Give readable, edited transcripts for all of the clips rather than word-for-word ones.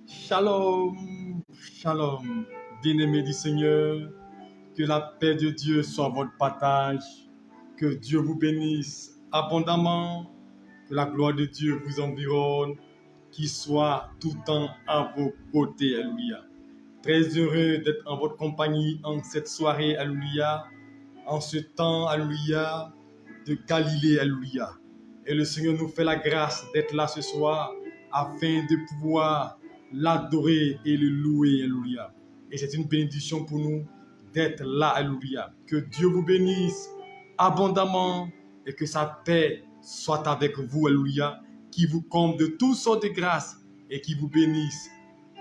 Shalom, shalom, bien-aimés du Seigneur, que la paix de Dieu soit votre partage, que Dieu vous bénisse abondamment, que la gloire de Dieu vous environne, qu'il soit tout le temps à vos côtés, alléluia. Très heureux d'être en votre compagnie en cette soirée, alléluia, en ce temps, alléluia, de Galilée, alléluia. Et le Seigneur nous fait la grâce d'être là ce soir afin de pouvoir l'adorer et le louer, alléluia. Et c'est une bénédiction pour nous d'être là, alléluia. Que Dieu vous bénisse abondamment et que sa paix soit avec vous, alléluia, qui vous comble de toutes sortes de grâces et qui vous bénisse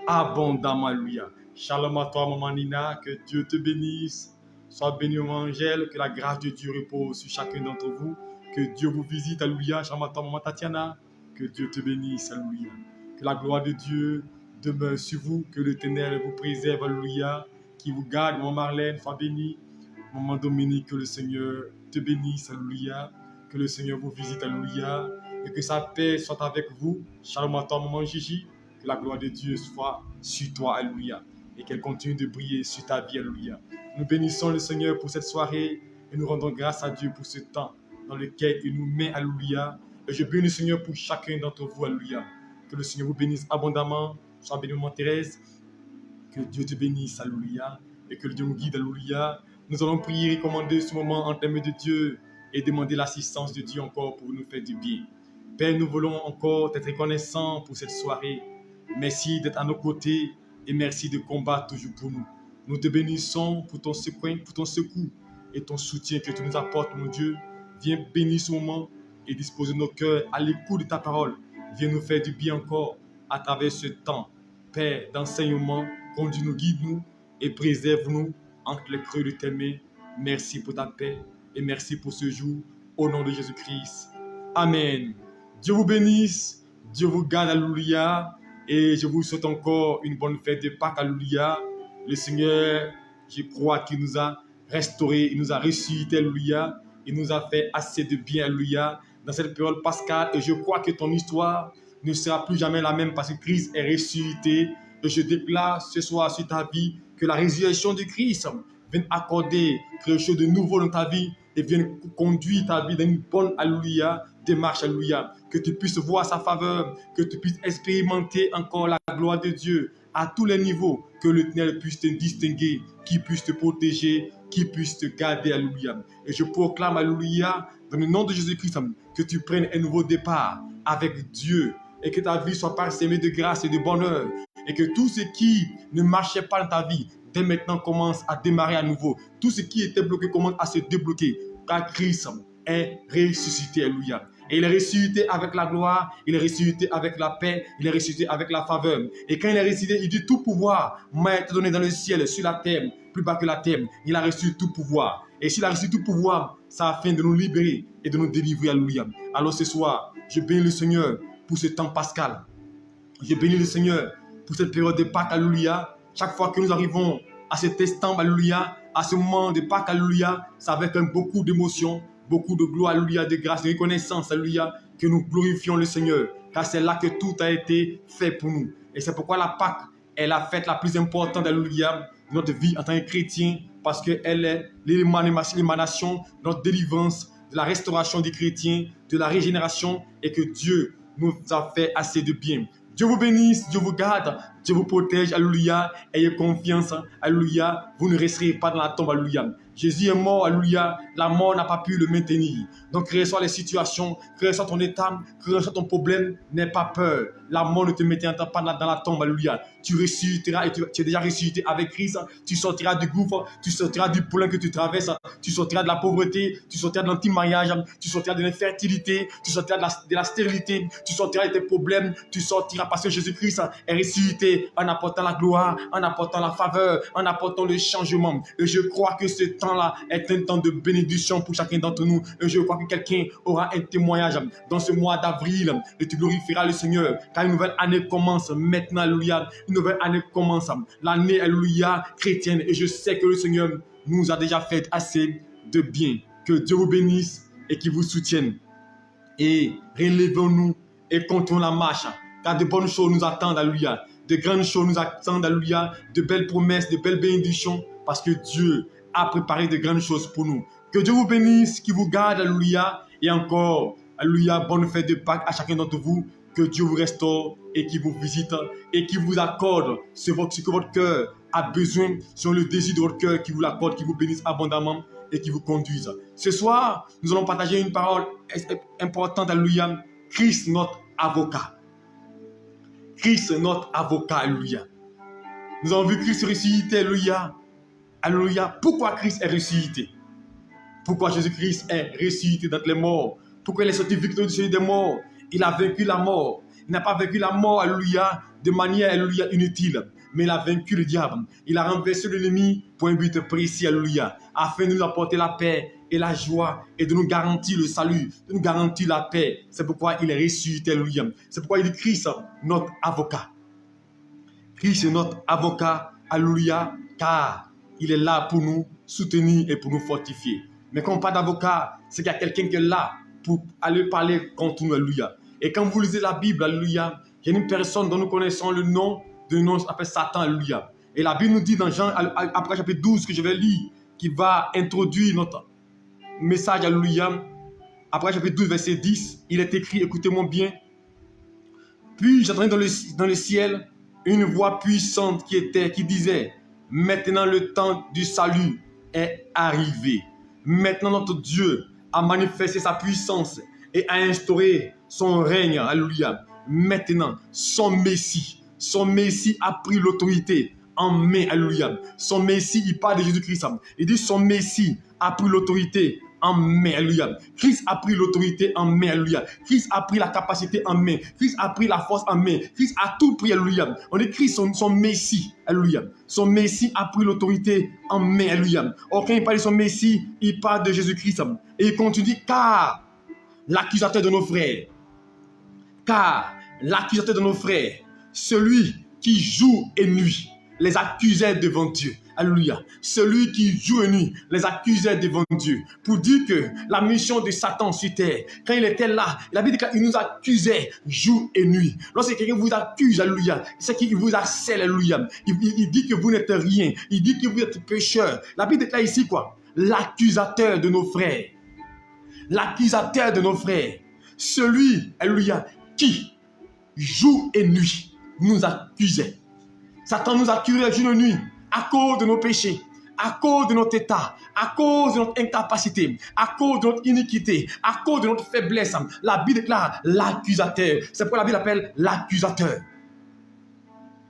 abondamment, alléluia. Shalom à toi, maman Nina, que Dieu te bénisse. Sois béni au Angèle, que la grâce de Dieu repose sur chacun d'entre vous. Que Dieu vous visite, alléluia. Shalom à toi, maman Tatiana, que Dieu te bénisse, alléluia. Que la gloire de Dieu demeure sur vous, que l'Éternel vous préserve, alléluia. Qui vous garde, maman Marlène, sois bénie. Maman Dominique, que le Seigneur te bénisse, alléluia. Que le Seigneur vous visite, alléluia. Et que sa paix soit avec vous. Shalom à toi, maman Gigi. Que la gloire de Dieu soit sur toi, alléluia. Et qu'elle continue de briller sur ta vie, alléluia. Nous bénissons le Seigneur pour cette soirée et nous rendons grâce à Dieu pour ce temps dans lequel il nous met, alléluia. Et je bénis le Seigneur pour chacun d'entre vous, alléluia. Que le Seigneur vous bénisse abondamment. Sois bénie, maman Thérèse. Que Dieu te bénisse, alléluia. Et que Dieu nous guide, alléluia. Nous allons prier et commander ce moment en termes de Dieu et demander l'assistance de Dieu encore pour nous faire du bien. Père, nous voulons encore être reconnaissants pour cette soirée. Merci d'être à nos côtés et merci de combattre toujours pour nous. Nous te bénissons pour ton secours et ton soutien que tu nous apportes, mon Dieu. Viens bénir ce moment et disposer nos cœurs à l'écoute de ta parole. Viens nous faire du bien encore à travers ce temps. Père, d'enseignement, conduis-nous, guide-nous et préserve-nous entre les creux de tes mains. Merci pour ta paix et merci pour ce jour. Au nom de Jésus-Christ. Amen. Dieu vous bénisse, Dieu vous garde, alléluia. Et je vous souhaite encore une bonne fête de Pâques, alléluia. Le Seigneur, je crois qu'il nous a restaurés, il nous a ressuscités, alléluia. Il nous a fait assez de bien, alléluia, dans cette période pascale. Et je crois que ton histoire ne sera plus jamais la même parce que Christ est ressuscité. Et je déclare ce soir sur ta vie que la résurrection de Christ vienne accorder quelque chose de nouveau dans ta vie et vienne conduire ta vie dans une bonne, alléluia, démarche, alléluia. Que tu puisses voir sa faveur, que tu puisses expérimenter encore la gloire de Dieu à tous les niveaux, que l'Éternel puisse te distinguer, qu'il puisse te protéger, qu'il puisse te garder, alléluia. Et je proclame, alléluia, dans le nom de Jésus-Christ, que tu prennes un nouveau départ avec Dieu et que ta vie soit parsemée de grâce et de bonheur et que tout ce qui ne marchait pas dans ta vie, dès maintenant commence à démarrer à nouveau. Tout ce qui était bloqué commence à se débloquer car Christ est ressuscité, alléluia. Et il est ressuscité avec la gloire, il est ressuscité avec la paix, il est ressuscité avec la faveur. Et quand il est ressuscité, il dit tout pouvoir m'a été donné dans le ciel, sur la terre, plus bas que la terre. Il a reçu tout pouvoir. Et s'il a reçu tout pouvoir, c'est afin de nous libérer et de nous délivrer, alléluia. Alors ce soir, je bénis le Seigneur pour ce temps pascal. Je bénis le Seigneur pour cette période de Pâques, alléluia. Chaque fois que nous arrivons à cet instant, alléluia, à ce moment de Pâques, alléluia, c'est avec beaucoup d'émotion, beaucoup de gloire, alléluia, de grâce, de reconnaissance, alléluia, que nous glorifions le Seigneur, car c'est là que tout a été fait pour nous. Et c'est pourquoi la Pâques est la fête la plus importante, alléluia, de notre vie en tant que chrétien, parce qu'elle est l'émanation de notre délivrance, de la restauration des chrétiens, de la régénération, et que Dieu nous a fait assez de bien. Dieu vous bénisse, Dieu vous garde, Dieu vous protège, alléluia. Ayez confiance, alléluia. Vous ne resterez pas dans la tombe, alléluia. Jésus est mort, alléluia. La mort n'a pas pu le maintenir. Donc, quelles soient les situations, quel soit ton état, quel soit ton problème, n'aie pas peur. La mort ne te mettra pas dans la tombe, alléluia. Tu ressusciteras et tu es déjà ressuscité avec Christ. Tu sortiras du gouffre, tu sortiras du problème que tu traverses, tu sortiras de la pauvreté, tu sortiras de l'anti-mariage, tu sortiras de l'infertilité, tu sortiras de la stérilité, tu sortiras de tes problèmes, tu sortiras parce que Jésus-Christ est ressuscité en apportant la gloire, en apportant la faveur, en apportant le changement. Et je crois que ce temps-là est un temps de bénédiction pour chacun d'entre nous. Et je crois que quelqu'un aura un témoignage dans ce mois d'avril et tu glorifieras le Seigneur car une nouvelle année commence maintenant, alléluia. Une nouvelle année commence, l'année, alléluia, chrétienne. Et je sais que le Seigneur nous a déjà fait assez de bien. Que Dieu vous bénisse et qu'il vous soutienne. Et relevons-nous et continuons la marche. car de bonnes choses nous attendent, alléluia. De grandes choses nous attendent, alléluia. De belles promesses, de belles bénédictions, parce que Dieu a préparé de grandes choses pour nous. Que Dieu vous bénisse, qu'il vous garde, alléluia. Et encore, alléluia, bonne fête de Pâques à chacun d'entre vous. Que Dieu vous restaure et qu'il vous visite et qu'il vous accorde ce que votre cœur a besoin, sur le désir de votre cœur, qu'il vous l'accorde, qu'il vous bénisse abondamment et qu'il vous conduise. Ce soir, nous allons partager une parole importante, alléluia. Christ, notre avocat. Christ, notre avocat, alléluia. Nous avons vu Christ ressuscité, alléluia. Alléluia. Pourquoi Christ est ressuscité? Pourquoi Jésus-Christ est ressuscité d'entre les morts? Pourquoi il est sorti victorieux du Seigneur des morts? Il a vaincu la mort. Il n'a pas vaincu la mort, alléluia, de manière, alléluia, inutile. Mais il a vaincu le diable. Il a renversé l'ennemi pour un but précis, alléluia, afin de nous apporter la paix et la joie et de nous garantir le salut, de nous garantir la paix. C'est pourquoi il est ressuscité, alléluia. C'est pourquoi il dit Christ, notre avocat. Christ est notre avocat, alléluia, car il est là pour nous soutenir et pour nous fortifier. Mais quand on parle d'avocat, c'est qu'il y a quelqu'un qui est là pour aller parler contre nous, alléluia. Et quand vous lisez la Bible, alléluia, il y a une personne dont nous connaissons le nom, de nom s'appelle Satan, alléluia. Et la Bible nous dit dans Jean, après chapitre 12, que je vais lire, qui va introduire notre message, alléluia. Après chapitre 12, verset 10, il est écrit, écoutez-moi bien. Puis j'entendais dans le ciel une voix puissante qui disait, maintenant le temps du salut est arrivé. Maintenant notre Dieu a manifesté sa puissance et a instauré son règne, alléluia. Maintenant, son Messie a pris l'autorité en main, alléluia. Son Messie, il parle de Jésus-Christ. Il dit son Messie a pris l'autorité en main, alléluia. Christ a pris l'autorité en main, alléluia. Christ a pris la capacité en main. Christ a pris la force en main. Christ a tout pris, alléluia. On écrit son Messie, alléluia. Son Messie a pris l'autorité en main, alléluia. Or, quand il parle de son Messie, il parle de Jésus-Christ. Et il continue, car l'accusateur de nos frères, celui qui joue et nuit, les accusait devant Dieu. Alléluia. Celui qui joue et nuit, les accusait devant Dieu. Pour dire que la mission de Satan sur terre, quand il était là, il a dit qu'il nous accusait jour et nuit. Lorsque quelqu'un vous accuse, alléluia, c'est qu'il vous harcèle, alléluia. Il dit que vous n'êtes rien. Il dit que vous êtes pécheur. La Bible déclare ici quoi? L'accusateur de nos frères. L'accusateur de nos frères. Celui, alléluia, qui jour et nuit nous accusait. Satan nous accusait jour et nuit à cause de nos péchés, à cause de notre état, à cause de notre incapacité, à cause de notre iniquité, à cause de notre faiblesse. La Bible déclare l'accusateur. C'est pourquoi la Bible l'appelle l'accusateur.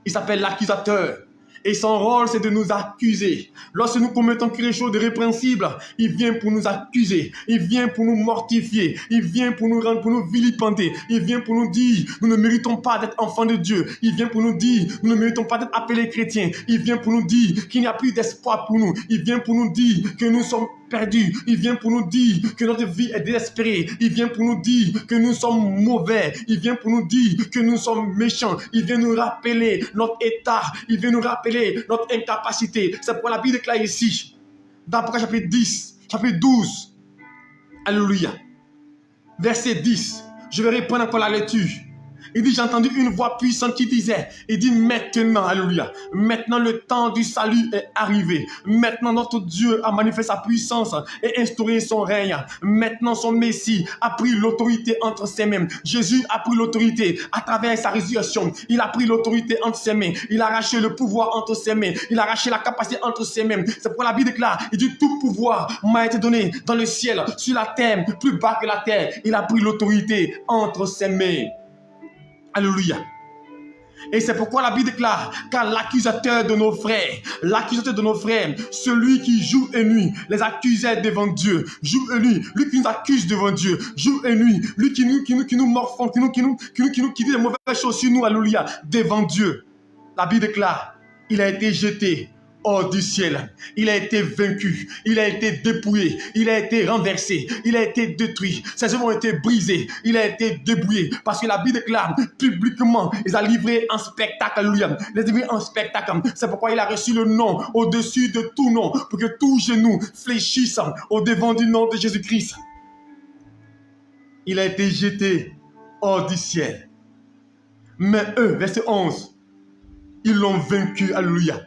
Il s'appelle l'accusateur. Et son rôle, c'est de nous accuser. Lorsque nous commettons quelque chose de répréhensible, il vient pour nous accuser. Il vient pour nous mortifier. Il vient pour nous rendre, pour nous vilipender. Il vient pour nous dire, nous ne méritons pas d'être enfants de Dieu. Il vient pour nous dire, nous ne méritons pas d'être appelés chrétiens. Il vient pour nous dire qu'il n'y a plus d'espoir pour nous. Il vient pour nous dire que nous sommes perdus. Il vient pour nous dire que notre vie est désespérée. Il vient pour nous dire que nous sommes mauvais. Il vient pour nous dire que nous sommes méchants. Il vient nous rappeler notre état. Il vient nous rappeler notre incapacité. C'est pourquoi la Bible déclare ici, dans Apocalypse chapitre 10, chapitre 12, alléluia, verset 10, je vais reprendre encore la lecture. Il dit, j'ai entendu une voix puissante qui disait, il dit maintenant, alléluia, maintenant le temps du salut est arrivé. Maintenant notre Dieu a manifesté sa puissance et instauré son règne. Maintenant son Messie a pris l'autorité entre ses mains. Jésus a pris l'autorité à travers sa résurrection. Il a pris l'autorité entre ses mains. Il a arraché le pouvoir entre ses mains. Il a arraché la capacité entre ses mains. C'est pourquoi la Bible déclare, il dit, tout pouvoir m'a été donné dans le ciel, sur la terre, plus bas que la terre. Il a pris l'autorité entre ses mains. Alléluia. Et c'est pourquoi la Bible déclare, car l'accusateur de nos frères, celui qui jour et nuit les accusait devant Dieu, jour et nuit, lui qui nous accuse devant Dieu, jour et nuit, lui qui nous morfond, qui dit des mauvaises choses sur nous, alléluia, devant Dieu. La Bible déclare, il a été jeté hors du ciel. Il a été vaincu. Il a été dépouillé. Il a été renversé. Il a été détruit. Ses œuvres ont été brisées. Il a été débrouillé. Parce que la Bible déclare publiquement, il a livré un spectacle. Alléluia. Il a livré un spectacle. C'est pourquoi il a reçu le nom au-dessus de tout nom. Pour que tout genou fléchisse au devant du nom de Jésus-Christ. Il a été jeté hors du ciel. Mais eux, verset 11, ils l'ont vaincu, alléluia.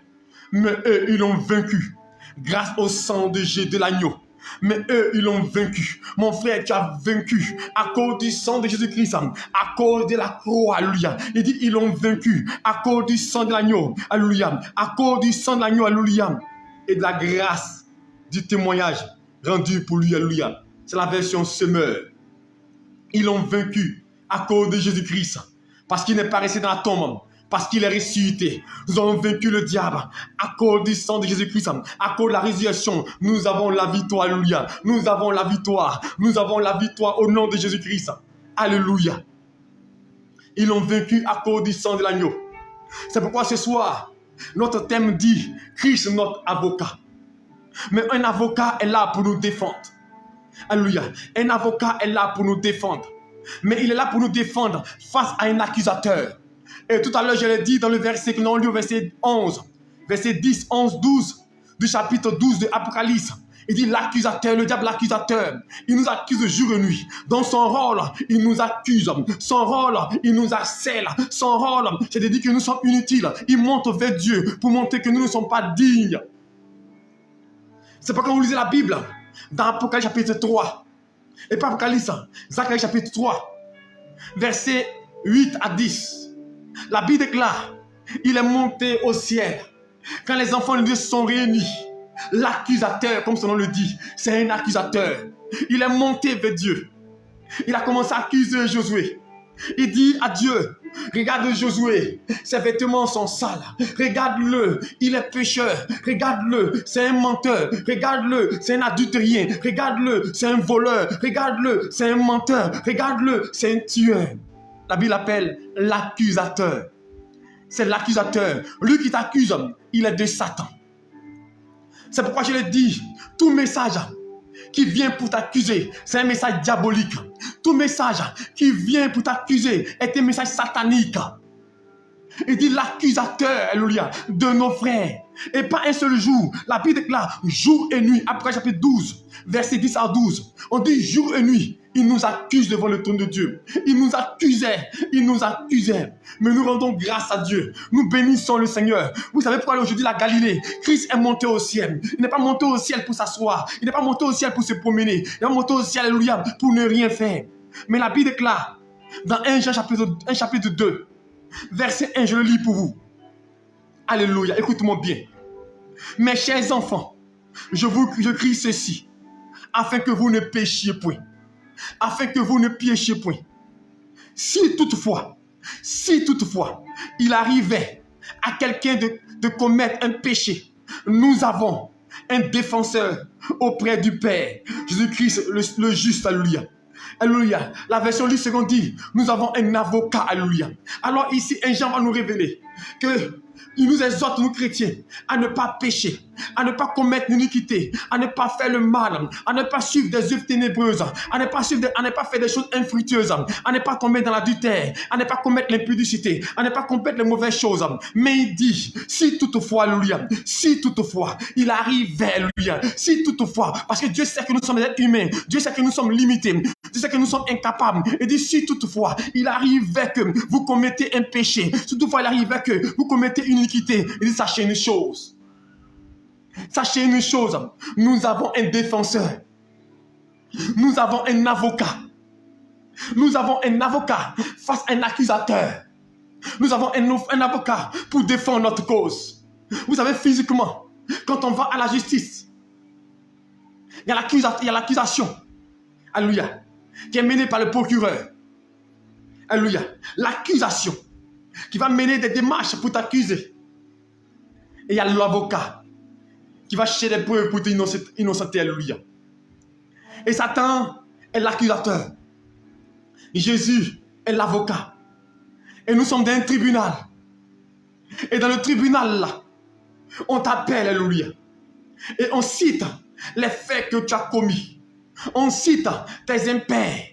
Mais eux, ils l'ont vaincu grâce au sang de l'agneau. Mais eux, ils l'ont vaincu. Mon frère, tu as vaincu à cause du sang de Jésus-Christ, à cause de la croix, alléluia. Il dit, ils l'ont vaincu à cause du sang de l'agneau, alléluia. À cause du sang de l'agneau, alléluia. Et de la grâce du témoignage rendu pour lui, alléluia. C'est la version semeur. Ils l'ont vaincu à cause de Jésus-Christ, parce qu'il n'est pas resté dans la tombe, parce qu'il est ressuscité. Nous avons vaincu le diable à cause du sang de Jésus-Christ, à cause de la résurrection. Nous avons la victoire, alléluia. Nous avons la victoire. Nous avons la victoire au nom de Jésus-Christ. Alléluia. Ils l'ont vaincu à cause du sang de l'agneau. C'est pourquoi ce soir, notre thème dit Christ notre avocat. Mais un avocat est là pour nous défendre. Alléluia. Un avocat est là pour nous défendre. Mais il est là pour nous défendre face à un accusateur. Et tout à l'heure, je l'ai dit dans le verset que nous avons lu au verset 11, verset 10, 11, 12 du chapitre 12 de Apocalypse. Il dit l'accusateur, le diable l'accusateur, il nous accuse jour et nuit. Dans son rôle, il nous accuse. Son rôle, il nous harcèle. Son rôle, c'est de dire que nous sommes inutiles. Il monte vers Dieu pour montrer que nous ne sommes pas dignes. C'est pourquoi vous lisez la Bible dans Apocalypse chapitre 3. Et pas Apocalypse, Zacharie chapitre 3, verset 8 à 10. La Bible déclare, il est monté au ciel. Quand les enfants de Dieu sont réunis, l'accusateur, comme son nom le dit, c'est un accusateur. Il est monté vers Dieu. Il a commencé à accuser Josué. Il dit à Dieu, regarde Josué, ses vêtements sont sales. Regarde-le, il est pécheur. Regarde-le, c'est un menteur. Regarde-le, c'est un adultérien. Regarde-le, c'est un voleur. Regarde-le, c'est un menteur. Regarde-le, c'est un tueur. La Bible l'appelle l'accusateur. C'est l'accusateur. Lui qui t'accuse, il est de Satan. C'est pourquoi je l'ai dit, tout message qui vient pour t'accuser, c'est un message diabolique. Tout message qui vient pour t'accuser est un message satanique. Il dit l'accusateur, alléluia, de nos frères. Et pas un seul jour. La Bible déclare jour et nuit. Après chapitre 12, verset 10 à 12. On dit jour et nuit. Il nous accuse devant le trône de Dieu. Il nous accusait. Il nous accusait. Mais nous rendons grâce à Dieu. Nous bénissons le Seigneur. Vous savez pourquoi aujourd'hui la Galilée, Christ est monté au ciel. Il n'est pas monté au ciel pour s'asseoir. Il n'est pas monté au ciel pour se promener. Il n'est pas monté au ciel, alléluia, pour ne rien faire. Mais la Bible déclare dans 1 Jean chapitre 2, verset 1, je le lis pour vous. Alléluia, écoute-moi bien. Mes chers enfants, je crie ceci, afin que vous ne péchiez point. Afin que vous ne péchiez point. Si toutefois, il arrivait à quelqu'un de commettre un péché, nous avons un défenseur auprès du Père, Jésus-Christ le juste, alléluia. Alléluia. La version Louis II dit, nous avons un avocat, alléluia. Alors ici, un Jean va nous révéler que il nous exhorte, nous chrétiens, à ne pas pécher, à ne pas commettre l'iniquité, à ne pas faire le mal, à ne pas suivre des œuvres ténébreuses, à ne pas faire des choses infructueuses, à ne pas commettre dans l'adultère, à ne pas commettre l'impudicité, à ne pas commettre les mauvaises choses. Mais il dit, si toutefois, alléluia, si toutefois, il arrivait, alléluia, si toutefois, parce que Dieu sait que nous sommes des êtres humains, Dieu sait que nous sommes limités, Dieu sait que nous sommes incapables. Il dit, si toutefois, il arrivait que vous commettez un péché, si toutefois, il arrivait que vous commettez une iniquité, il dit, sachez une chose. Sachez une chose, nous avons un défenseur. Nous avons un avocat. Nous avons un avocat face à un accusateur. Nous avons un avocat pour défendre notre cause. Vous savez, physiquement, quand on va à la justice, il y a l'accusation. Alléluia. Qui est menée par le procureur. Alléluia. L'accusation qui va mener des démarches pour t'accuser. Et il y a l'avocat qui va chercher des preuves pour t'innocenter. Alléluia. Et Satan est l'accusateur. Jésus est l'avocat. Et nous sommes dans un tribunal. Et dans le tribunal là, on t'appelle, alléluia. Et on cite les faits que tu as commis. On cite tes impairs.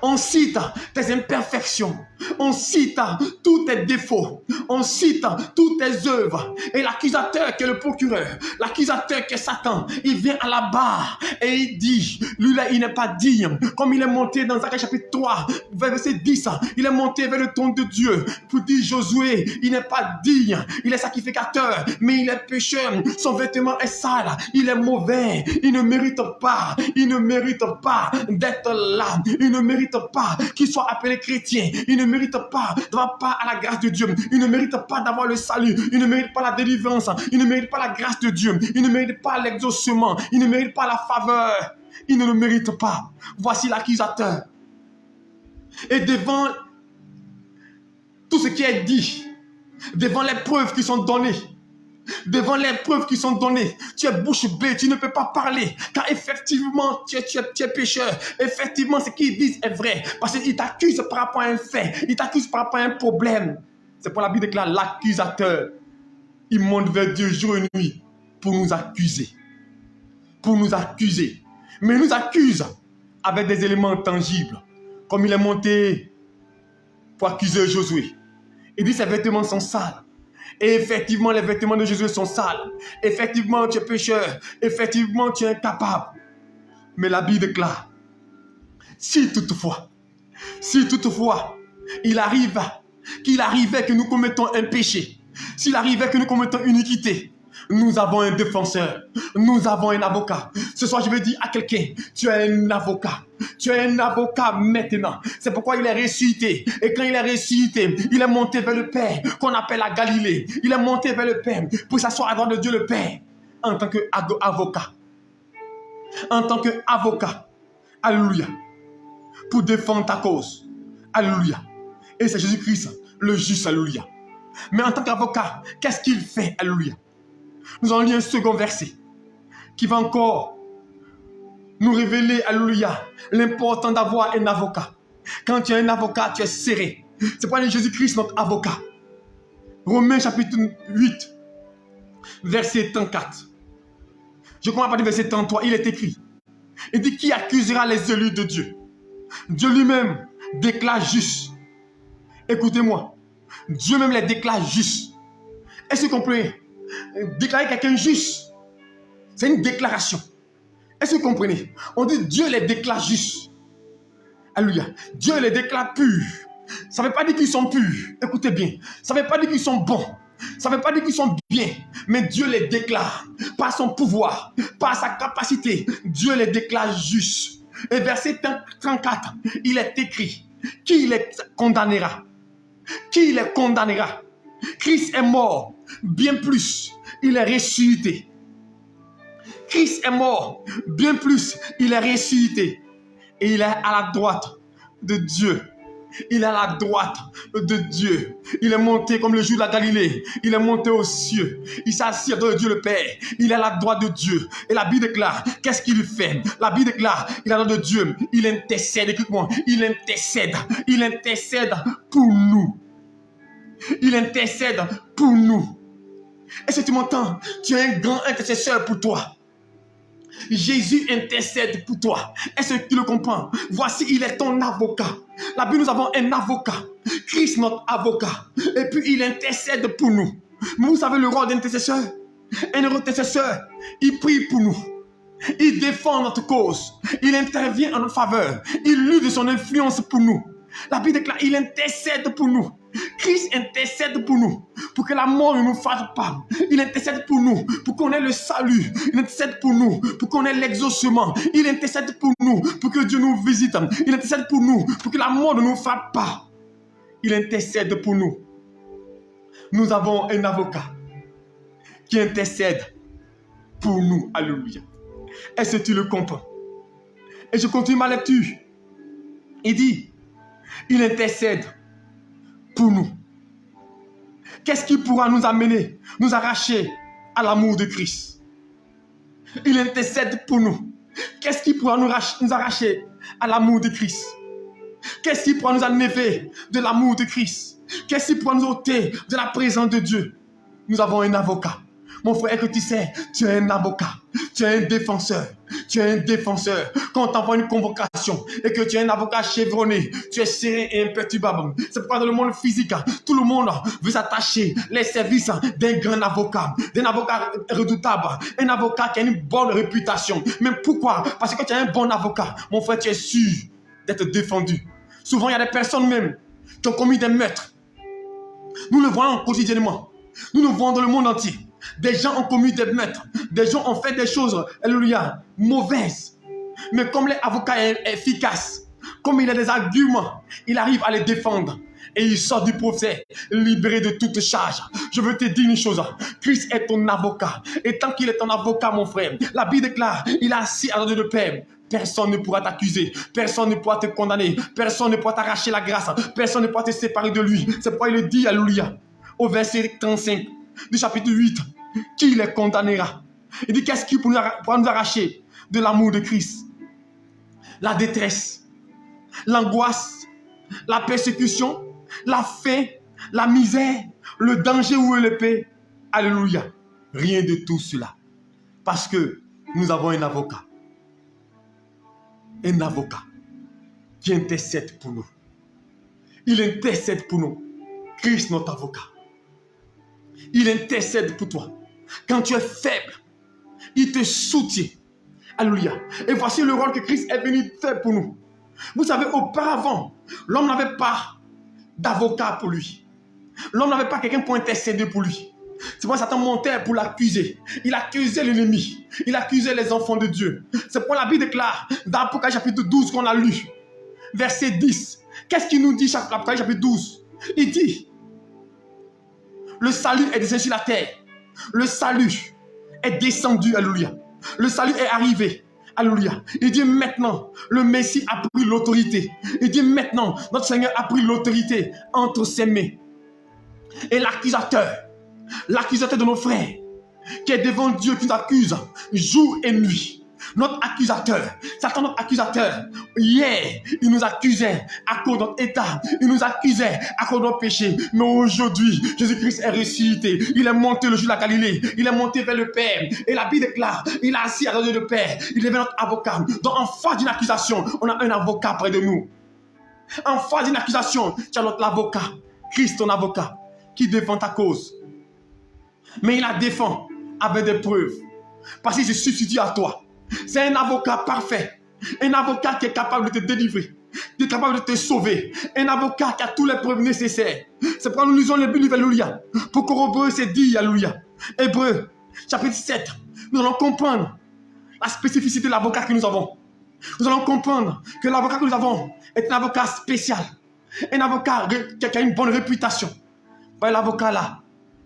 On cite tes imperfections. On cite tous tes défauts. On cite toutes tes œuvres. Et l'accusateur qui est le procureur, l'accusateur qui est Satan, il vient à la barre et il dit, lui là, il n'est pas digne. Comme il est monté dans Zacharie chapitre 3, verset 10, il est monté vers le trône de Dieu pour dire Josué, il n'est pas digne. Il est sacrificateur, mais il est pécheur. Son vêtement est sale. Il est mauvais. Il ne mérite pas. Il ne mérite pas d'être là. Il ne mérite pas qu'il soit appelé chrétien. Il ne mérite pas d'avoir part à la grâce de Dieu. Il ne mérite pas d'avoir le salut. Il ne mérite pas la délivrance. Il ne mérite pas la grâce de Dieu. Il ne mérite pas l'exaucement. Il ne mérite pas la faveur. Il ne le mérite pas. Voici l'accusateur. Et devant tout ce qui est dit, devant les preuves qui sont données, tu es bouche bée, tu ne peux pas parler, car effectivement, tu es pécheur. Effectivement, ce qu'ils disent est vrai, parce qu'ils t'accusent par rapport à un fait, ils t'accusent par rapport à un problème. C'est pour la Bible déclare l'accusateur. Il monte vers Dieu jour et nuit pour nous accuser. Mais il nous accuse avec des éléments tangibles, comme il est monté pour accuser Josué. Il dit ses vêtements sont sales. Et effectivement, les vêtements de Jésus sont sales. Effectivement, tu es pécheur. Effectivement, tu es incapable. Mais la Bible déclare, si toutefois, il arrivait que nous commettons un péché, s'il arrivait que nous commettons une iniquité, nous avons un défenseur, nous avons un avocat. Ce soir, je veux dire à quelqu'un, tu as un avocat. Tu as un avocat maintenant. C'est pourquoi il est ressuscité. Et quand il est ressuscité, il est monté vers le Père, qu'on appelle la Galilée. Il est monté vers le Père pour s'asseoir à droite de Dieu le Père, en tant qu'avocat. En tant qu'avocat. Alléluia. Pour défendre ta cause. Alléluia. Et c'est Jésus-Christ, le juste. Alléluia. Mais en tant qu'avocat, qu'est-ce qu'il fait? Alléluia. Nous allons lire un second verset qui va encore nous révéler, alléluia, l'important d'avoir un avocat. Quand tu as un avocat, tu es serré. C'est pourquoi Jésus-Christ, notre avocat. Romains chapitre 8, verset 34. Je commence à partir du verset 33, il est écrit. Il dit, qui accusera les élus de Dieu? Dieu lui-même déclare juste. Écoutez-moi, Dieu même les déclare juste. Est-ce que vous comprenez? Déclarer quelqu'un juste, c'est une déclaration. Est-ce que vous comprenez? On dit Dieu les déclare justes. Alléluia. Dieu les déclare purs. Ça ne veut pas dire qu'ils sont purs. Écoutez bien. Ça ne veut pas dire qu'ils sont bons. Ça ne veut pas dire qu'ils sont bien. Mais Dieu les déclare par son pouvoir, par sa capacité. Dieu les déclare justes. Et verset 34, il est écrit, qui les condamnera? Qui les condamnera? Christ est mort. Bien plus, il est ressuscité. Christ est mort. Bien plus, il est ressuscité. Et il est à la droite de Dieu. Il est à la droite de Dieu. Il est monté comme le jour de la Galilée. Il est monté aux cieux. Il s'assied devant Dieu le Père. Il est à la droite de Dieu. Et la Bible déclare, qu'est-ce qu'il fait? La Bible déclare, il est à la droite de Dieu. Il intercède, écoute-moi, il intercède. Il intercède pour nous. Il intercède pour nous. Est-ce que tu m'entends? Tu es un grand intercesseur pour toi. Jésus intercède pour toi. Est-ce que tu le comprends? Voici, il est ton avocat. La Bible, nous avons un avocat. Christ, notre avocat. Et puis, il intercède pour nous. Mais vous savez le rôle d'intercesseur? Un intercesseur, il prie pour nous. Il défend notre cause. Il intervient en notre faveur. Il lutte de son influence pour nous. La Bible déclare, il intercède pour nous. Christ intercède pour nous, pour que la mort ne nous fasse pas. Il intercède pour nous, pour qu'on ait le salut. Il intercède pour nous, pour qu'on ait l'exaucement. Il intercède pour nous, pour que Dieu nous visite. Il intercède pour nous, pour que la mort ne nous frappe pas. Il intercède pour nous. Nous avons un avocat qui intercède pour nous. Alléluia. Est-ce que tu le comprends? Et je continue ma lecture. Il dit, il intercède pour nous. Qu'est-ce qui pourra nous amener, nous arracher à l'amour de Christ? Il intercède pour nous. Qu'est-ce qui pourra nous arracher à l'amour de Christ? Qu'est-ce qui pourra nous enlever de l'amour de Christ? Qu'est-ce qui pourra nous ôter de la présence de Dieu? Nous avons un avocat. Mon frère, que tu sais, tu es un avocat, tu es un défenseur, tu es un défenseur. Quand on t'envoie une convocation et que tu es un avocat chevronné, tu es serein et imperturbable. C'est pourquoi dans le monde physique, tout le monde veut s'attacher les services d'un grand avocat redoutable, un avocat qui a une bonne réputation. Mais pourquoi? Parce que tu es un bon avocat, mon frère, tu es sûr d'être défendu. Souvent, il y a des personnes même qui ont commis des meurtres. Nous le voyons quotidiennement. Nous le voyons dans le monde entier. Des gens ont commis des meurtres. Des gens ont fait des choses, alléluia, mauvaises. Mais comme l'avocat est efficace, comme il a des arguments, il arrive à les défendre. Et il sort du procès, libéré de toute charge. Je veux te dire une chose. Christ est ton avocat. Et tant qu'il est ton avocat, mon frère, la Bible déclare, il est assis à l'ordre de Père. Personne ne pourra t'accuser. Personne ne pourra te condamner. Personne ne pourra t'arracher la grâce. Personne ne pourra te séparer de lui. C'est pourquoi il le dit, alléluia, au verset 35 du chapitre 8. Qui les condamnera? Il dit, qu'est-ce qui pourra nous arracher de l'amour de Christ? La détresse, l'angoisse, la persécution, la faim, la misère, le danger ou l'épée. Alléluia. Rien de tout cela. Parce que nous avons un avocat. Un avocat qui intercède pour nous. Il intercède pour nous. Christ, notre avocat. Il intercède pour toi. Quand tu es faible, il te soutient. Alléluia. Et voici le rôle que Christ est venu faire pour nous. Vous savez, auparavant, l'homme n'avait pas d'avocat pour lui. L'homme n'avait pas quelqu'un pour intercéder pour lui. C'est pourquoi Satan montait pour l'accuser. Il accusait l'ennemi. Il accusait les enfants de Dieu. C'est pourquoi la Bible déclare, dans Apocalypse chapitre 12 qu'on a lu, verset 10. Qu'est-ce qu'il nous dit, Apocalypse chapitre 12? Il dit, le salut est descendu sur la terre. Le salut est descendu, alléluia. Le salut est arrivé. Alléluia. Il dit maintenant, le Messie a pris l'autorité. Il dit maintenant, notre Seigneur a pris l'autorité entre ses mains. Et l'accusateur de nos frères, qui est devant Dieu, qui nous accuse jour et nuit. Notre accusateur, Satan, notre accusateur, hier, il nous accusait à cause de notre état, il nous accusait à cause de nos péchés. Mais aujourd'hui, Jésus-Christ est ressuscité. Il est monté le jour de la Galilée, il est monté vers le Père. Et la Bible déclare, il est assis à l'ordre du Père. Il est notre avocat. Donc en face d'une accusation, on a un avocat près de nous. En face d'une accusation, tu as notre avocat, Christ, ton avocat, qui défend ta cause. Mais il la défend avec des preuves. Parce qu'il se substitue à toi. C'est un avocat parfait. Un avocat qui est capable de te délivrer. Qui est capable de te sauver. Un avocat qui a toutes les preuves nécessaires. C'est pourquoi nous lisons le Bible, alléluia. Pour corroborer c'est dit, alléluia. Hébreux, chapitre 7. Nous allons comprendre la spécificité de l'avocat que nous avons. Nous allons comprendre que l'avocat que nous avons est un avocat spécial. Un avocat qui a une bonne réputation. L'avocat là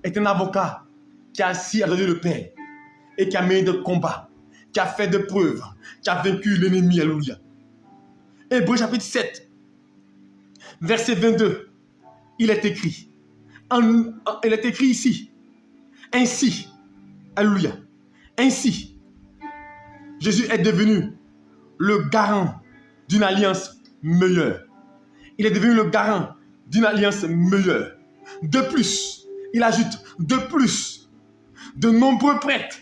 est un avocat qui a assis à l'ordre du Père et qui a mené des combats, qui a fait des preuves, qui a vaincu l'ennemi, alléluia. Hébreux chapitre 7, verset 22, il est écrit ici, ainsi, alléluia, ainsi, Jésus est devenu le garant d'une alliance meilleure. Il est devenu le garant d'une alliance meilleure. De plus, il ajoute, de plus, de nombreux prêtres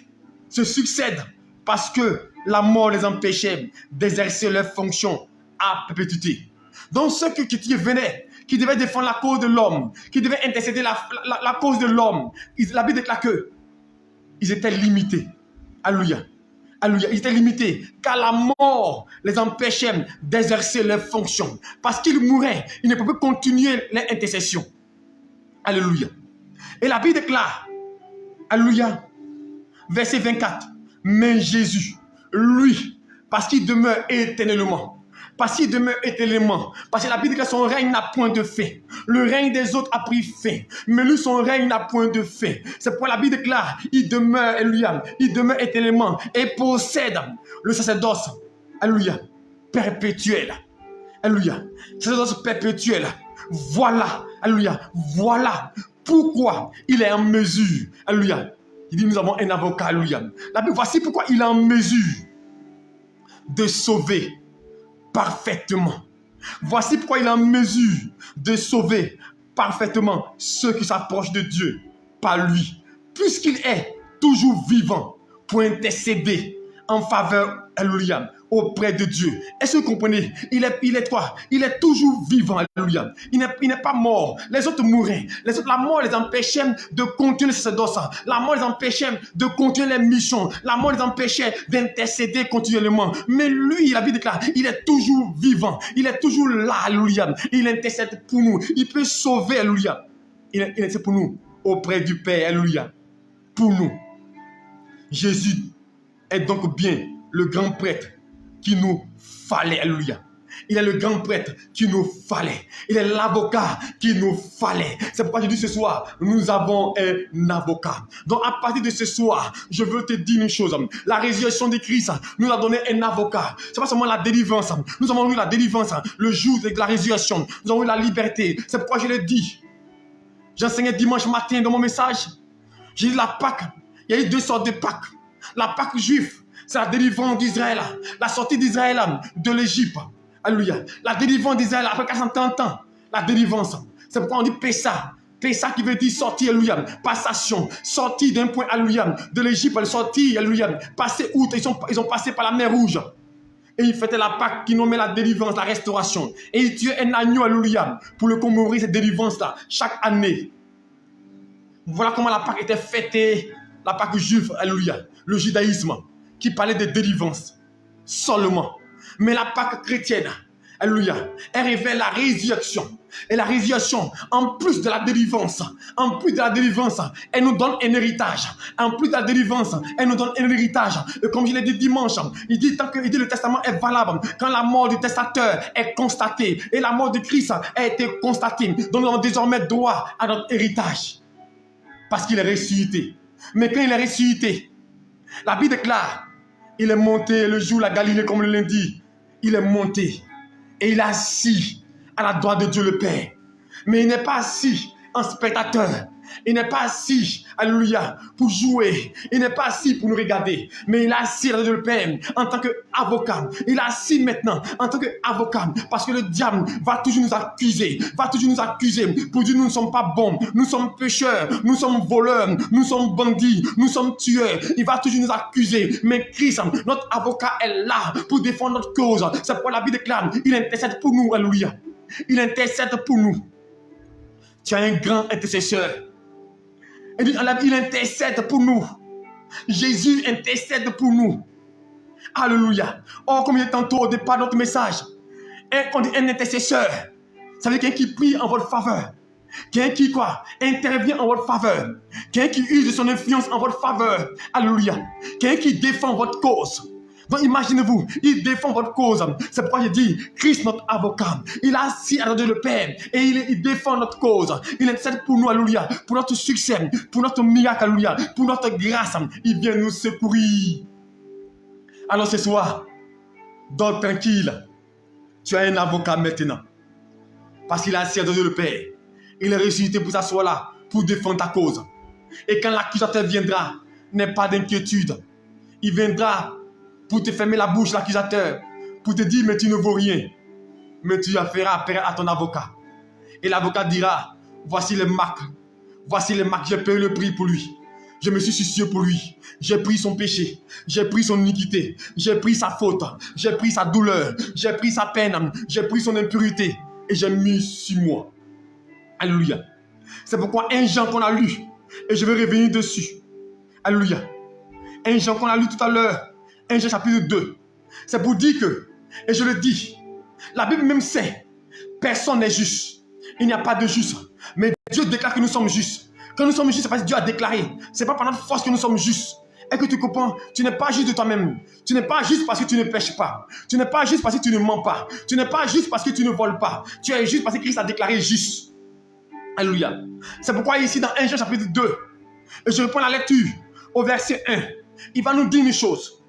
se succèdent parce que la mort les empêchait d'exercer leurs fonctions à perpétuité. Donc ceux qui venaient, qui devaient défendre la cause de l'homme, qui devaient intercéder la cause de l'homme, la Bible déclare qu'ils étaient limités. Alléluia. Alléluia. Ils étaient limités car la mort les empêchait d'exercer leurs fonctions. Parce qu'ils mouraient, ils ne pouvaient plus continuer leur intercession. Alléluia. Et la Bible déclare, alléluia, verset 24, mais Jésus, lui, parce qu'il demeure éternellement, parce qu'il demeure éternellement, parce que la Bible déclare son règne n'a point de fin. Le règne des autres a pris fin, mais lui, son règne n'a point de fin. C'est pourquoi la Bible déclare, il demeure, alléluia, il demeure éternellement et possède le sacerdoce, alléluia, perpétuel. Alléluia, sacerdoce perpétuel. Voilà, alléluia, voilà pourquoi il est en mesure, alléluia. Il dit, nous avons un avocat, alléluia. Voici pourquoi il est en mesure de sauver parfaitement. Voici pourquoi il est en mesure de sauver parfaitement ceux qui s'approchent de Dieu par lui. Puisqu'il est toujours vivant pour intercéder en faveur, alléluia, auprès de Dieu. Est-ce que vous comprenez? Il est quoi? Il est toujours vivant, alléluia. Il n'est pas mort. Les autres mouraient. Les autres, la mort les empêchait de continuer le sacerdoce. La mort les empêchait de continuer les missions. La mort les empêchait d'intercéder continuellement. Mais lui, la Bible déclare, il est toujours vivant. Il est toujours là, alléluia. Il intercède pour nous. Il peut sauver, alléluia. Il intercède pour nous auprès du Père, alléluia. Pour nous. Jésus est donc bien le grand prêtre qui nous fallait, alléluia. Il est le grand prêtre qui nous fallait. Il est l'avocat qui nous fallait. C'est pourquoi je dis ce soir, nous avons un avocat. Donc à partir de ce soir, je veux te dire une chose. La résurrection de Christ nous a donné un avocat. C'est pas seulement la délivrance. Nous avons eu la délivrance le jour de la résurrection. Nous avons eu la liberté. C'est pourquoi je l'ai dit. J'enseignais dimanche matin dans mon message. J'ai dit la Pâque. Il y a eu 2 sortes de Pâques. La Pâque juive, c'est la délivrance d'Israël, la sortie d'Israël de l'Égypte. Alléluia. La délivrance d'Israël après 430 ans. La délivrance. C'est pourquoi on dit Pessa. Pessa qui veut dire sortir, alléluia. Passation. Sortir d'un point, alléluia. De l'Égypte, sortir, alléluia. Passer outre. Ils ont passé par la mer Rouge. Et ils fêtaient la Pâque qui nommait la délivrance, la restauration. Et ils tuaient un agneau, alléluia, pour le commémorer cette délivrance-là, chaque année. Voilà comment la Pâque était fêtée, la Pâque juive, alléluia. Le judaïsme, qui parlait de délivrance seulement. Mais la Pâque chrétienne, alléluia, elle révèle la résurrection. Et la résurrection, en plus de la délivrance, elle nous donne un héritage. En plus de la délivrance, elle nous donne un héritage. Et comme je l'ai dit dimanche, il dit le testament est valable quand la mort du testateur est constatée. Et la mort de Christ a été constatée. Donc nous avons désormais droit à notre héritage. Parce qu'il est ressuscité. Mais quand il est ressuscité, la Bible déclare, il est monté le jour de la Galilée, comme le lundi. Il est monté et il est assis à la droite de Dieu le Père. Mais il n'est pas assis en spectateur. Il n'est pas assis, alléluia, pour jouer. Il n'est pas assis pour nous regarder. Mais il est assis à la droite de Dieu le Père en tant qu'avocat. Il est assis maintenant en tant qu'avocat. Parce que le diable va toujours nous accuser. Pour dire nous ne sommes pas bons. Nous sommes pécheurs. Nous sommes voleurs. Nous sommes bandits. Nous sommes tueurs. Il va toujours nous accuser. Mais Christ, notre avocat, est là pour défendre notre cause. C'est pourquoi la Bible déclare, il intercède pour nous, alléluia. Il intercède pour nous. Tu as un grand intercesseur. Il intercède pour nous. Jésus intercède pour nous. Alléluia. Oh, comme il est tantôt au départ de notre message. On dit un intercesseur. Ça veut dire quelqu'un qui prie en votre faveur. Quelqu'un qui intervient en votre faveur. Quelqu'un qui use de son influence en votre faveur. Alléluia. Quelqu'un qui défend votre cause. Donc imaginez-vous, il défend votre cause. C'est pourquoi je dis, Christ notre avocat. Il a assis à la droite de le Père et il défend notre cause. Il intercède pour nous, alléluia, pour notre succès, pour notre miracle, alléluia, pour notre grâce. Il vient nous secourir. Alors ce soir, dors tranquille. Tu as un avocat maintenant. Parce qu'il a assis à la droite de le Père. Il est ressuscité pour s'asseoir là, pour défendre ta cause. Et quand l'accusateur viendra, n'aie pas d'inquiétude. Il viendra pour te fermer la bouche, l'accusateur, pour te dire, mais tu ne vaux rien. Mais tu feras appel à ton avocat. Et l'avocat dira, voici les marques, j'ai payé le prix pour lui. Je me suis soucié pour lui. J'ai pris son péché, j'ai pris son iniquité, j'ai pris sa faute, j'ai pris sa douleur, j'ai pris sa peine, j'ai pris son impurité et j'ai mis sur moi. Alléluia. C'est pourquoi un Jean qu'on a lu, et je vais revenir dessus. Alléluia. Un Jean qu'on a lu tout à l'heure, 1 Jean chapitre 2. C'est pour dire que, et je le dis, la Bible même sait, personne n'est juste. Il n'y a pas de juste. Mais Dieu déclare que nous sommes justes. Quand nous sommes justes, c'est parce que Dieu a déclaré. Ce n'est pas par notre force que nous sommes justes. Et que tu comprends, tu n'es pas juste de toi-même. Tu n'es pas juste parce que tu ne pêches pas. Tu n'es pas juste parce que tu ne mens pas. Tu n'es pas juste parce que tu ne voles pas. Tu es juste parce que Christ a déclaré juste. Alléluia. C'est pourquoi ici dans 1 Jean chapitre 2, et je reprends la lecture au verset 1, il va nous dire une chose.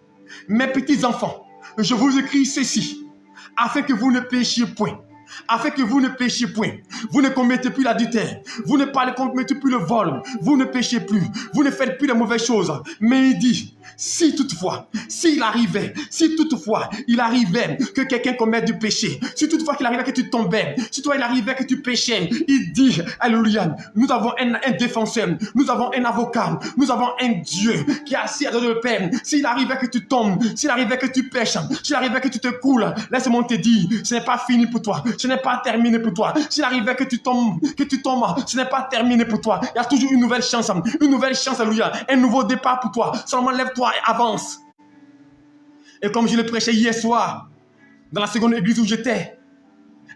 Mes petits enfants, je vous écris ceci, afin que vous ne péchiez point. Afin que vous ne péchiez point. Vous ne commettez plus l'adultère. Vous ne commettez plus le vol. Vous ne péchez plus. Vous ne faites plus de mauvaises choses. Mais il dit, si toutefois il arrivait que quelqu'un commette du péché, si toutefois qu'il arrivait que tu tombais, si toutefois il arrivait que tu péchais, il dit, alléluia, nous avons un défenseur, nous avons un avocat, nous avons un Dieu qui est assis à droite de Père. S'il arrivait que tu tombes, s'il arrivait que tu pêches, s'il arrivait que tu te coules, laisse-moi te dire, ce n'est pas fini pour toi, ce n'est pas terminé pour toi. S'il arrivait que tu tombes, ce n'est pas terminé pour toi. Il y a toujours une nouvelle chance, alléluia, un nouveau départ pour toi. Seulement lève-toi et avance. Et comme je le prêchais hier soir, dans la seconde église où j'étais,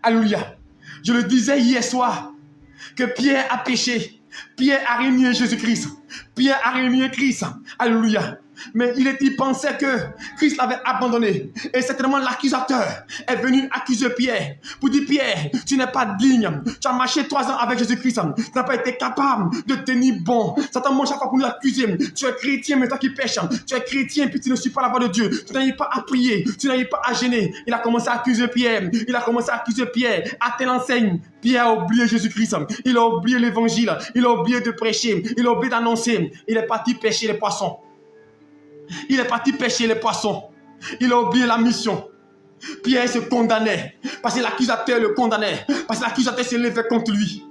alléluia, je le disais hier soir, que Pierre a péché, Pierre a renié Jésus-Christ, Pierre a renié Christ, alléluia. Mais il pensait que Christ l'avait abandonné. Et certainement l'accusateur est venu accuser Pierre pour dire, Pierre, tu n'es pas digne. Tu as marché 3 ans avec Jésus-Christ. Tu n'as pas été capable de tenir bon. Satan chaque fois pour nous accuser. Tu es chrétien, mais toi qui pêches. Tu es chrétien, puis tu ne suis pas la voix de Dieu. Tu n'arrives pas à prier. Tu n'arrives pas à gêner. Il a commencé à accuser Pierre. À telle enseigne, Pierre a oublié Jésus-Christ. Il a oublié l'évangile. Il a oublié de prêcher. Il a oublié d'annoncer. Il est parti pêcher les poissons. Il a oublié la mission. Pierre se condamnait parce que l'accusateur le condamnait, parce que l'accusateur s'élevait contre lui.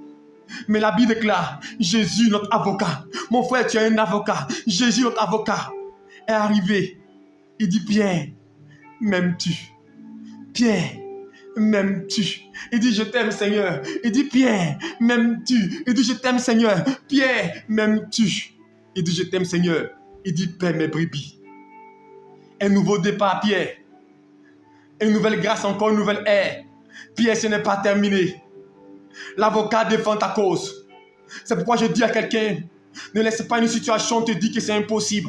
Mais la Bible déclare, Jésus notre avocat. Mon frère, tu es un avocat. Jésus notre avocat est arrivé. Il dit, Pierre, m'aimes-tu? Pierre, m'aimes-tu? Il dit, je t'aime, Seigneur. Il dit, Pierre, m'aimes-tu? Il dit, je t'aime, Seigneur. Pierre, m'aimes-tu? Il dit, je t'aime, Seigneur. Il dit, paie mes brebis. Un nouveau départ, Pierre. Une nouvelle grâce, encore une nouvelle ère. Pierre, ce n'est pas terminé. L'avocat défend ta cause. C'est pourquoi je dis à quelqu'un, ne laisse pas une situation te dire que c'est impossible.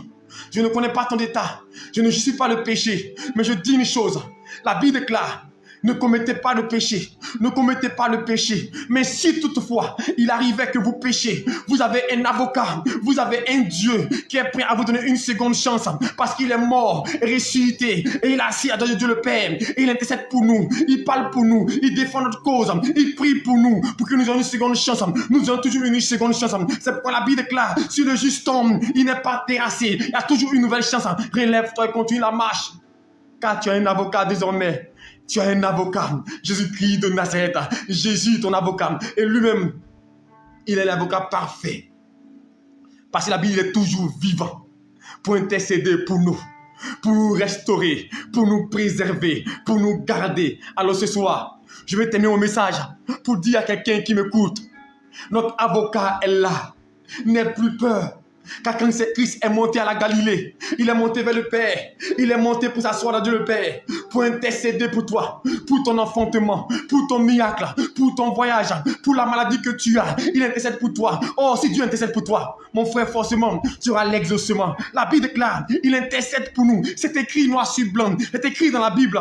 Je ne connais pas ton état. Je ne justifie pas le péché. Mais je dis une chose. La Bible déclare, ne commettez pas le péché. Ne commettez pas le péché. Mais si toutefois, il arrivait que vous péchiez, vous avez un avocat, vous avez un Dieu qui est prêt à vous donner une seconde chance parce qu'il est mort, ressuscité, et il est assis à droite de Dieu le Père. Et il intercède pour nous, il parle pour nous, il défend notre cause, il prie pour nous, pour que nous ayons une seconde chance. Nous avons toujours une seconde chance. C'est pourquoi la Bible déclare, si le juste tombe, il n'est pas terrassé. Il y a toujours une nouvelle chance. Relève-toi et continue la marche. Car tu as un avocat désormais. Tu as un avocat, Jésus-Christ de Nazareth, Jésus ton avocat. Et lui-même, il est l'avocat parfait. Parce que la Bible est toujours vivant pour intercéder pour nous, pour nous restaurer, pour nous préserver, pour nous garder. Alors ce soir, je vais terminer mon message pour dire à quelqu'un qui m'écoute, notre avocat est là, n'aie plus peur. Car quand Christ est monté à la Galilée, il est monté vers le Père. Il est monté pour s'asseoir dans Dieu le Père, pour intercéder pour toi, pour ton enfantement, pour ton miracle, pour ton voyage, pour la maladie que tu as. Il intercède pour toi. Oh, si Dieu intercède pour toi, mon frère, forcément, tu auras l'exaucement. La Bible déclare, il intercède pour nous. C'est écrit noir sur blanc. C'est écrit dans la Bible.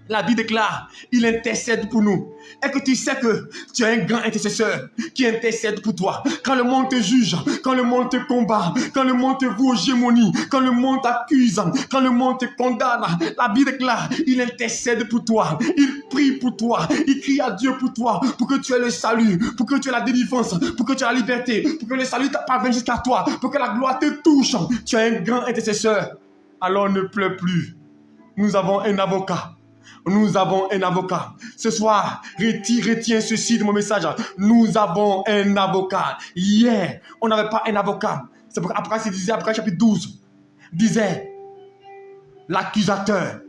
La Bible déclare, il intercède pour nous. Et que tu sais que tu as un grand intercesseur qui intercède pour toi. Quand le monde te juge, quand le monde te combat, quand le monde te voue aux gémonies, quand le monde t'accuse, quand le monde te condamne, la Bible déclare, il intercède pour toi. Il prie pour toi. Il crie à Dieu pour toi, pour que tu aies le salut, pour que tu aies la délivrance, pour que tu aies la liberté, pour que le salut parvienne jusqu'à toi, pour que la gloire te touche. Tu as un grand intercesseur. Alors ne pleure plus. Nous avons un avocat. Nous avons un avocat. Ce soir, retiens ceci de mon message. Nous avons un avocat. Hier, on n'avait pas un avocat. C'est pourquoi après chapitre 12, disait l'accusateur.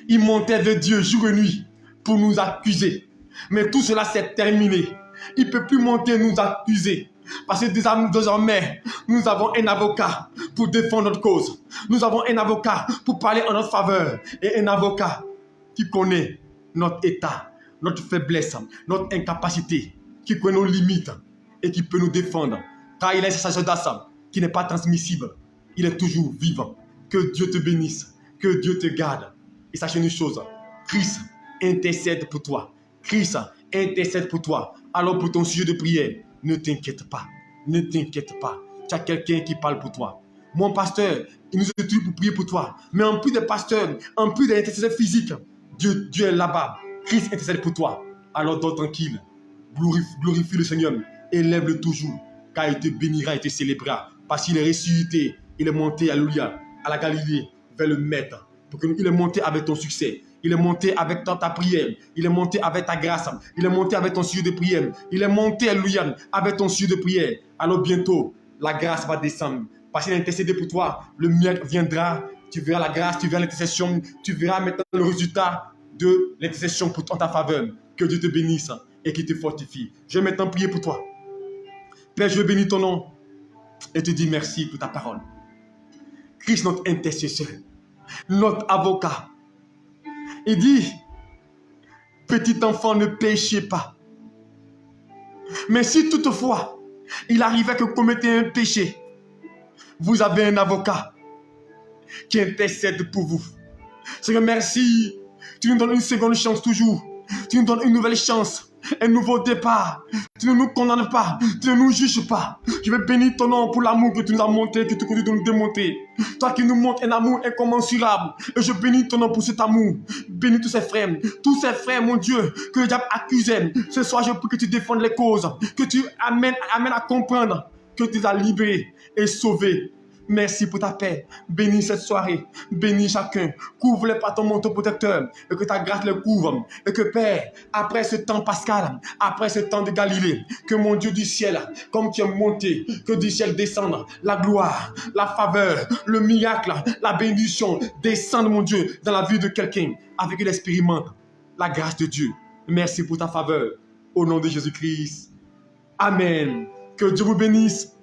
Il montait vers Dieu jour et nuit pour nous accuser. Mais tout cela s'est terminé. Il ne peut plus monter nous accuser. Parce que désormais, nous avons un avocat pour défendre notre cause. Nous avons un avocat pour parler en notre faveur. Et un avocat qui connaît notre état, notre faiblesse, notre incapacité, qui connaît nos limites et qui peut nous défendre. Car il est sa sagesse qui n'est pas transmissible. Il est toujours vivant. Que Dieu te bénisse. Que Dieu te garde. Et sachez une chose, Christ intercède pour toi. Christ intercède pour toi. Alors pour ton sujet de prière, ne t'inquiète pas. Ne t'inquiète pas. Tu as quelqu'un qui parle pour toi. Mon pasteur, il nous est utilisé pour prier pour toi. Mais en plus des pasteurs, en plus des intercesseurs physiques, Dieu est là-bas. Christ intercède pour toi. Alors dors tranquille. Glorifie le Seigneur. Élève-le toujours. Car il te bénira et te célébrera. Parce qu'il est ressuscité il est monté, alléluia, à la Galilée, vers le Maître. Il est monté avec ton succès. Il est monté avec ta prière. Il est monté avec ta grâce. Il est monté avec ton sujet de prière. Il est monté, alléluia, avec ton sujet de prière. Alors bientôt, la grâce va descendre. Parce qu'il a intercédé pour toi. Le miracle viendra. Tu verras la grâce, tu verras l'intercession. Tu verras maintenant le résultat de l'intercession en ta faveur. Que Dieu te bénisse et qu'il te fortifie. Je vais maintenant prier pour toi. Père, je bénis ton nom et te dis merci pour ta parole. Christ, notre intercesseur, notre avocat. Il dit, petit enfant, ne péchez pas. Mais si toutefois, il arrivait que vous commettez un péché, vous avez un avocat qui intercède pour vous. Seigneur, merci. Tu nous donnes une seconde chance toujours. Tu nous donnes une nouvelle chance, un nouveau départ. Tu ne nous condamnes pas, tu ne nous juges pas. Je vais bénir ton nom pour l'amour que tu nous as montré, que tu continues de nous démontrer. Toi qui nous montres un amour incommensurable. Et je bénis ton nom pour cet amour. Bénis tous ces frères, mon Dieu, que le diable accusait. Ce soir, je prie que tu défendes les causes, que tu amènes à comprendre que tu les as libérés et sauvés. Merci pour ta paix. Bénis cette soirée. Bénis chacun. Couvre-les par ton manteau protecteur. Et que ta grâce les couvre. Et que Père, après ce temps pascal, après ce temps de Galilée, que mon Dieu du ciel, comme tu es monté, que du ciel descende la gloire, la faveur, le miracle, la bénédiction, descende mon Dieu dans la vie de quelqu'un avec qu'il expérimente la grâce de Dieu. Merci pour ta faveur. Au nom de Jésus-Christ. Amen. Que Dieu vous bénisse.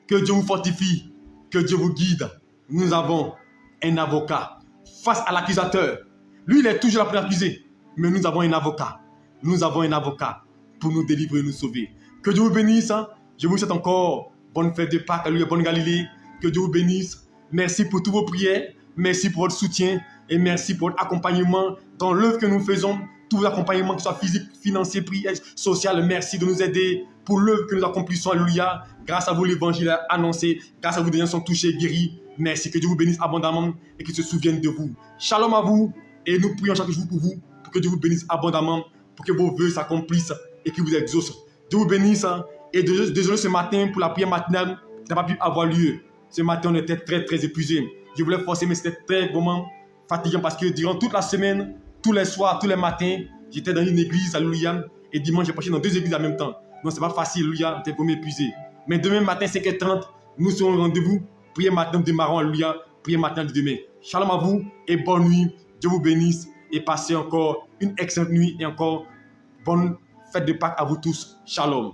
Que Dieu vous fortifie. Que Dieu vous guide. Nous avons un avocat face à l'accusateur. Lui, il est toujours là pour l'accuser. Mais nous avons un avocat. Nous avons un avocat pour nous délivrer et nous sauver. Que Dieu vous bénisse. Je vous souhaite encore bonne fête de Pâques, alléluia, bonne Galilée. Que Dieu vous bénisse. Merci pour toutes vos prières. Merci pour votre soutien. Et merci pour votre accompagnement dans l'œuvre que nous faisons. Tous vos accompagnements, que ce soit physique, financier, prière, social. Merci de nous aider pour l'œuvre que nous accomplissons. Alléluia. Grâce à vous, l'évangile est annoncé. Grâce à vous, des gens sont touchés, guéris. Merci. Que Dieu vous bénisse abondamment et qu'il se souvienne de vous. Shalom à vous. Et nous prions chaque jour pour vous. Pour que Dieu vous bénisse abondamment. Pour que vos vœux s'accomplissent et qu'il vous exauce. Dieu vous bénisse. Et désolé ce matin pour la prière matinale qui n'a pas pu avoir lieu. Ce matin, on était très, très épuisés. Je voulais forcer, mais c'était très vraiment fatigant parce que durant toute la semaine, tous les soirs, tous les matins, j'étais dans une église, alléluia. Et dimanche, j'ai prêché dans 2 églises en même temps. Donc, c'est pas facile, alléluia. J'étais vraiment épuisé. Mais demain matin, 5h30, nous serons au rendez-vous. Prière matin, nous démarrons, alléluia. Prière matin de demain. Shalom à vous et bonne nuit. Dieu vous bénisse et passez encore une excellente nuit et encore bonne fête de Pâques à vous tous. Shalom.